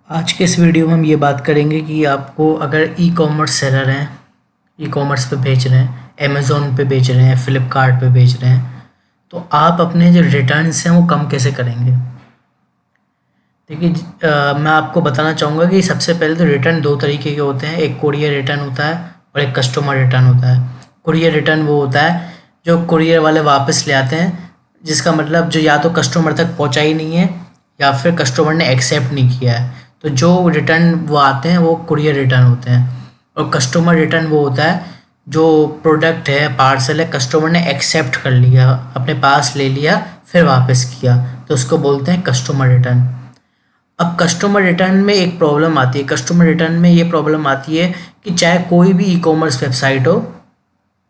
आज के इस वीडियो में हम ये बात करेंगे कि आपको अगर ई कॉमर्स सेलर हैं, ई कॉमर्स पे बेच रहे हैं, अमेज़ोन पे बेच रहे हैं, फ्लिपकार्ट पे बेच रहे हैं, तो आप अपने जो रिटर्न्स हैं वो कम कैसे करेंगे। देखिए मैं आपको बताना चाहूँगा कि सबसे पहले तो रिटर्न दो तरीके के होते हैं। एक कुरियर रिटर्न होता है और एक कस्टमर रिटर्न होता है। कुरियर रिटर्न वो होता है जो कुरियर वाले वापस ले आते हैं, जिसका मतलब जो या तो कस्टमर तक पहुँचा ही नहीं है या फिर कस्टमर ने एक्सेप्ट नहीं किया है, तो जो रिटर्न वो आते हैं वो कुरियर रिटर्न होते हैं। और कस्टमर रिटर्न वो होता है जो प्रोडक्ट है, पार्सल है, कस्टमर ने एक्सेप्ट कर लिया, अपने पास ले लिया, फिर वापस किया, तो उसको बोलते हैं कस्टमर रिटर्न। अब कस्टमर रिटर्न में एक प्रॉब्लम आती है। कस्टमर रिटर्न में ये प्रॉब्लम आती है कि चाहे कोई भी ई कॉमर्स वेबसाइट हो,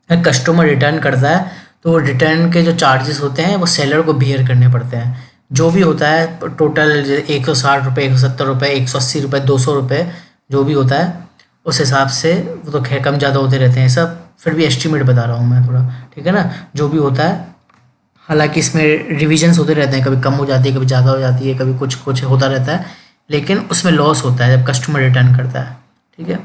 कस्टमर रिटर्न करता है तो रिटर्न के जो चार्जेस होते हैं वो सेलर को बियर करने पड़ते हैं। जो भी होता है टोटल 160 रुपये, 170 रुपये, 180 रुपये, 200 रुपये, जो भी होता है उस हिसाब से, वो तो खैर कम ज़्यादा होते रहते हैं सब, फिर भी एस्टिमेट बता रहा हूँ मैं थोड़ा, ठीक है ना। जो भी होता है, हालांकि इसमें रिविजन्स होते रहते हैं, कभी कम हो जाती है, कभी ज़्यादा हो जाती है, कभी कुछ कुछ होता रहता है, लेकिन उसमें लॉस होता है जब कस्टमर रिटर्न करता है, ठीक है।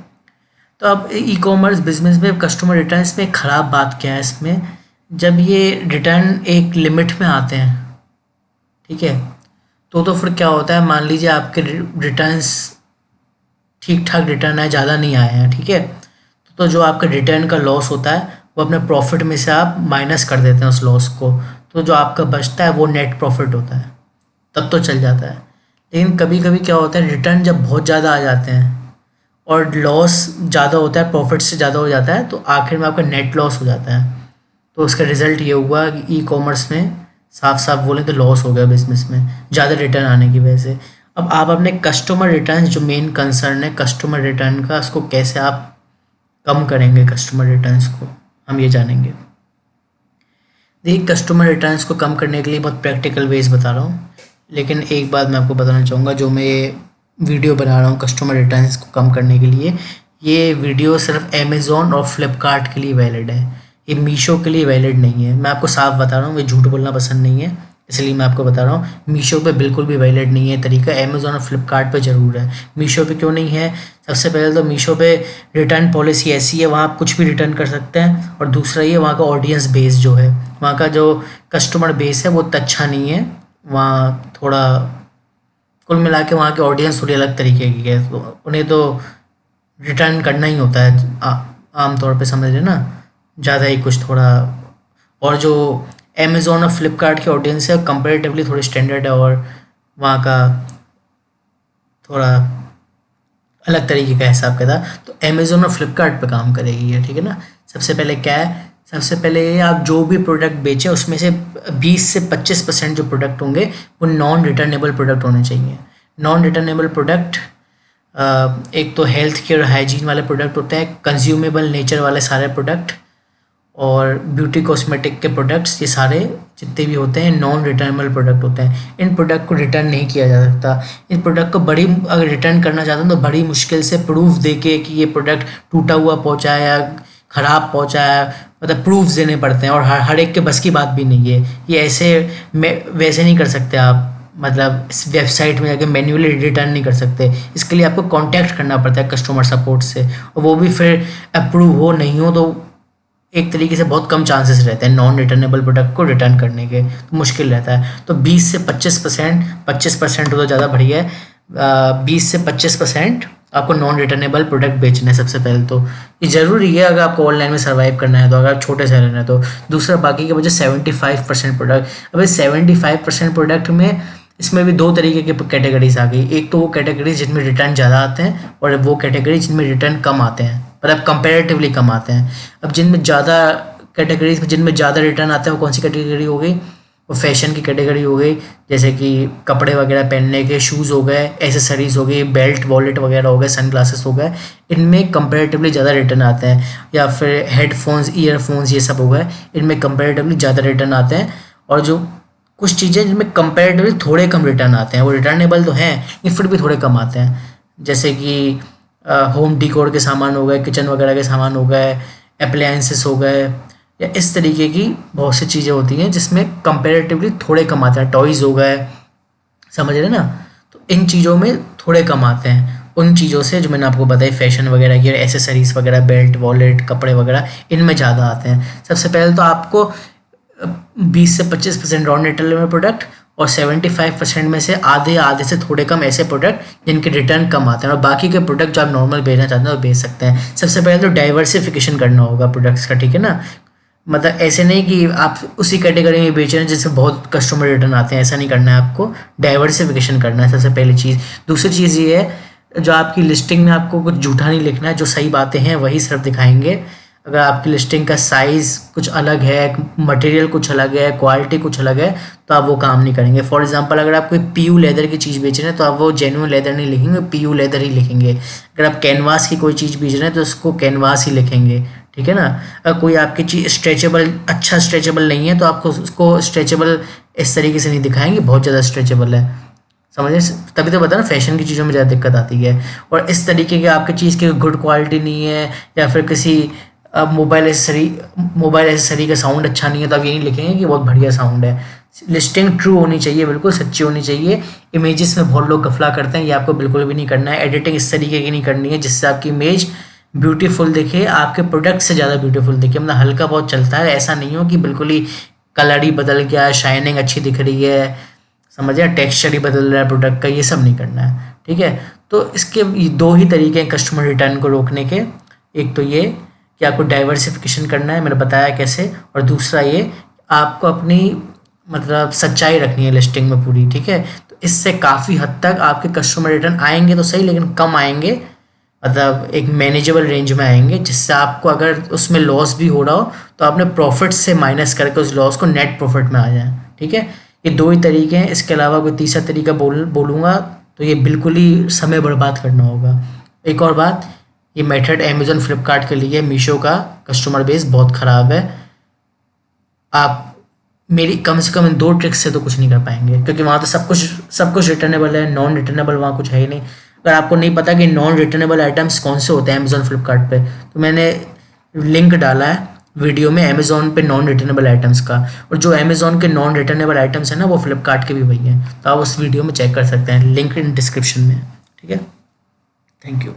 तो अब ई कॉमर्स बिजनेस में कस्टमर रिटर्न्स में ख़राब बात क्या है इसमें, जब ये रिटर्न एक लिमिट में आते हैं, ठीक है, तो फिर क्या होता है, मान लीजिए आपके रिटर्न्स ठीक ठाक रिटर्न आए, ज़्यादा नहीं आए हैं, ठीक है, तो जो आपका रिटर्न का लॉस होता है वो अपने प्रॉफिट में से आप माइनस कर देते हैं उस लॉस को, तो जो आपका बचता है वो नेट प्रॉफिट होता है, तब तो चल जाता है। लेकिन कभी कभी क्या होता है, रिटर्न जब बहुत ज़्यादा आ जाते हैं और लॉस ज़्यादा होता है, प्रॉफिट से ज़्यादा हो जाता है, तो आखिर में आपका नेट लॉस हो जाता है। तो उसका रिजल्ट ये हुआ कि ई कॉमर्स में साफ साफ बोलें तो लॉस हो गया बिजनेस में, ज़्यादा रिटर्न आने की वजह से। अब आप अपने कस्टमर रिटर्न, जो मेन कंसर्न है कस्टमर रिटर्न का, उसको कैसे आप कम करेंगे, कस्टमर रिटर्न्स को हम ये जानेंगे। देखिए, कस्टमर रिटर्न्स को कम करने के लिए बहुत प्रैक्टिकल वेज बता रहा हूँ, लेकिन एक बात मैं आपको बताना चाहूँगा, जो मैं ये वीडियो बना रहा हूँ कस्टमर रिटर्न्स को कम करने के लिए, ये वीडियो सिर्फ अमेज़ॉन और फ्लिपकार्ट के लिए वैलिड है, ये मीशो के लिए वैलिड नहीं है। मैं आपको साफ बता रहा हूँ, मैं झूठ बोलना पसंद नहीं है, इसलिए मैं आपको बता रहा हूँ। मीशो पे बिल्कुल भी वैलिड नहीं है तरीका, अमेज़ॉन और फ्लिपकार्ट पे ज़रूर है। मीशो पे क्यों नहीं है? सबसे पहले तो मीशो पे रिटर्न पॉलिसी ऐसी है, वहाँ आप कुछ भी रिटर्न कर सकते हैं, और दूसरा ये वहाँ का ऑडियंस बेस जो है, वहाँ का जो कस्टमर बेस है वो उतना अच्छा नहीं है। वहाँ थोड़ा कुल मिला के वहाँ की ऑडियंस थोड़ी अलग तरीके की है, तो उन्हें तो रिटर्न करना ही होता है आम तौर पे, समझ रहे ना, ज़्यादा ही कुछ थोड़ा। और जो अमेज़ॉन और फ्लिपकार्ट की ऑडियंस है कंपैरेटिवली थोड़ी स्टैंडर्ड है, और वहाँ का थोड़ा अलग तरीके का हिसाब किताब, तो अमेज़ॉन और फ्लिपकार्ट पे काम करेगी ये, ठीक है ना। सबसे पहले क्या है, सबसे पहले आप जो भी प्रोडक्ट बेचें उसमें से 20 से 25% जो प्रोडक्ट होंगे वो नॉन रिटर्नेबल प्रोडक्ट होने चाहिए। नॉन रिटर्नेबल प्रोडक्ट एक तो हेल्थ केयर हाइजीन वाले प्रोडक्ट होते हैं, कंज्यूमेबल नेचर वाले सारे प्रोडक्ट, और ब्यूटी कॉस्मेटिक के प्रोडक्ट्स, ये सारे जितने भी होते हैं नॉन रिटर्नेबल प्रोडक्ट होते हैं। इन प्रोडक्ट को रिटर्न नहीं किया जा सकता। इन प्रोडक्ट को अगर रिटर्न करना चाहते हैं तो बड़ी मुश्किल से प्रूफ देके कि ये प्रोडक्ट टूटा हुआ पहुंचा है या ख़राब पहुंचा है, मतलब प्रूफ्स देने पड़ते हैं, और हर एक के बस की बात भी नहीं है। ये ऐसे वैसे नहीं कर सकते आप, मतलब इस वेबसाइट में जाके मैन्युअली रिटर्न नहीं कर सकते। इसके लिए आपको कांटेक्ट करना पड़ता है कस्टमर सपोर्ट से, और वो भी फिर अप्रूव हो नहीं हो तो एक तरीके से बहुत कम चांसेस रहते हैं नॉन रिटर्नेबल प्रोडक्ट को रिटर्न करने के, तो मुश्किल रहता है। तो 20 से 25%, 25% हो तो ज़्यादा बढ़िया है, 20 से 25% आपको नॉन रिटर्नेबल प्रोडक्ट बेचना है सबसे पहले। तो ये ज़रूरी है अगर आपको ऑनलाइन में सर्वाइव करना है, तो अगर आप छोटे सेलर हैं तो। दूसरा, बाकी के वजह 75% प्रोडक्ट। अब इस 75% प्रोडक्ट में इसमें भी दो तरीके की कैटेगरीज आ गई। एक तो वो कैटेगरीज जिनमें रिटर्न ज़्यादा आते हैं, और वो कैटेगरी जिनमें रिटर्न कम आते हैं, मतलब कंपैरेटिवली कम आते हैं। अब जिनमें ज़्यादा कैटेगरीज में जिनमें ज़्यादा रिटर्न आते हैं वो कौन सी कैटेगरी हो गई? वो फैशन की कैटेगरी हो गई, जैसे कि कपड़े वगैरह पहनने के, शूज़ हो गए, एसेसरीज़ हो गई, बेल्ट वॉलेट वगैरह हो गए, सन ग्लासेस हो गए, इनमें कंपैरेटिवली ज़्यादा रिटर्न आते हैं। या फिर हेडफोन्स, ईयरफोन्स, ये सब हो गए, इनमें कंपैरेटिवली ज़्यादा रिटर्न आते हैं। और जो कुछ चीज़ें जिनमें कंपैरेटिवली थोड़े कम रिटर्न आते हैं, वो रिटर्नेबल तो हैं लेकिन फिर भी थोड़े कम आते हैं, जैसे कि होम डिकोर के सामान हो गए, किचन वगैरह के सामान हो गए, अप्लायंसेस हो गए, या इस तरीके की बहुत सी चीज़ें होती हैं जिसमें कंपैरेटिवली थोड़े कम आते हैं। टॉयज़ हो गए, समझ रहे ना। तो इन चीज़ों में थोड़े कम आते हैं उन चीज़ों से जो मैंने आपको बताई, फैशन वगैरह की, एसेसरीज वगैरह, बेल्ट, वॉलेट, कपड़े वगैरह, इनमें ज़्यादा आते हैं। सबसे पहले तो आपको 20 से 25% रॉ मटेरियल में प्रोडक्ट और 75% में से आधे से थोड़े कम ऐसे प्रोडक्ट जिनके रिटर्न कम आते हैं, और बाकी के प्रोडक्ट जो आप नॉर्मल बेचना चाहते हैं वो बेच सकते हैं। सबसे पहले तो डाइवर्सिफिकेशन करना होगा प्रोडक्ट्स का, ठीक है ना। मतलब ऐसे नहीं कि आप उसी कैटेगरी में बेच रहे हैं जिससे बहुत कस्टमर रिटर्न आते हैं, ऐसा नहीं करना है आपको। डाइवर्सिफिकेशन करना है सबसे पहली चीज़। दूसरी चीज़ ये है, जो आपकी लिस्टिंग में आपको कुछ झूठा नहीं लिखना है, जो सही बातें हैं वही सिर्फ दिखाएंगे। अगर आपकी लिस्टिंग का साइज़ कुछ अलग है, मटेरियल कुछ अलग है, क्वालिटी कुछ अलग है, तो आप वो काम नहीं करेंगे। फॉर एग्जांपल अगर आप कोई पीयू लेदर की चीज़ बेच रहे हैं तो आप वो जेन्युइन लेदर नहीं लिखेंगे, पीयू लेदर ही लिखेंगे। अगर आप कैनवास की कोई चीज़ बेच रहे हैं तो उसको कैनवास ही लिखेंगे, ठीक है ना। अगर कोई आपकी चीज़ स्ट्रेचेबल, अच्छा स्ट्रेचेबल नहीं है तो आपको उसको स्ट्रेचेबल इस तरीके से नहीं दिखाएंगे, बहुत ज़्यादा स्ट्रेचेबल है, समझे। तभी तो बता ना फैशन की चीज़ों में ज़्यादा दिक्कत आती है। और इस तरीके की आपकी चीज़ की गुड क्वालिटी नहीं है, या फिर किसी मोबाइल एसेसरी का साउंड अच्छा नहीं है, तो आप ये नहीं लिखेंगे कि बहुत बढ़िया साउंड है। लिस्टिंग ट्रू होनी चाहिए, बिल्कुल सच्ची होनी चाहिए। इमेजेस में बहुत लोग गफला करते हैं, ये आपको बिल्कुल भी नहीं करना है। एडिटिंग इस तरीके की नहीं करनी है जिससे आपकी इमेज ब्यूटीफुल दिखे, आपके प्रोडक्ट से ज़्यादा ब्यूटीफुल दिखे। मतलब हल्का बहुत चलता है, ऐसा नहीं हो कि बिल्कुल ही कलर ही बदल गया, शाइनिंग अच्छी दिख रही है, समझिए, टेक्सचर ही बदल रहा है प्रोडक्ट का, ये सब नहीं करना है, ठीक है। तो इसके दो ही तरीके हैं कस्टमर रिटर्न को रोकने के। एक तो ये कि आपको डाइवर्सिफिकेशन करना है, मैंने बताया कैसे, और दूसरा ये आपको अपनी मतलब सच्चाई रखनी है लिस्टिंग में पूरी, ठीक है। तो इससे काफ़ी हद तक आपके कस्टमर रिटर्न आएंगे तो सही, लेकिन कम आएंगे, मतलब एक मैनेजेबल रेंज में आएंगे, जिससे आपको अगर उसमें लॉस भी हो रहा हो तो आपने प्रॉफिट से माइनस करके उस लॉस को नेट प्रॉफिट में आ जाए, ठीक है। ये दो ही तरीके हैं, इसके अलावा कोई तीसरा तरीका बोलूँगा तो ये बिल्कुल ही समय बर्बाद करना होगा। एक और बात, ये मेथड अमेज़न फ्लिपकार्ट के लिए, मीशो का कस्टमर बेस बहुत ख़राब है। आप मेरी कम से कम इन 2 ट्रिक्स से तो कुछ नहीं कर पाएंगे, क्योंकि वहाँ तो सब कुछ रिटर्नेबल है, नॉन रिटर्नेबल वहाँ कुछ है ही नहीं। अगर आपको नहीं पता कि नॉन रिटर्नेबल आइटम्स कौन से होते हैं अमेज़न फ्लिपकार्ट पे, तो मैंने लिंक डाला है वीडियो में अमेज़ॉन पे नॉन रिटर्नेबल आइटम्स का, और जो अमेज़ॉन के नॉन रिटर्नेबल आइटम्स हैं ना वो फ्लिपकार्ट के भी वही हैं, तो आप उस वीडियो में चेक कर सकते हैं, लिंक इन डिस्क्रिप्शन में, ठीक है। Thank you.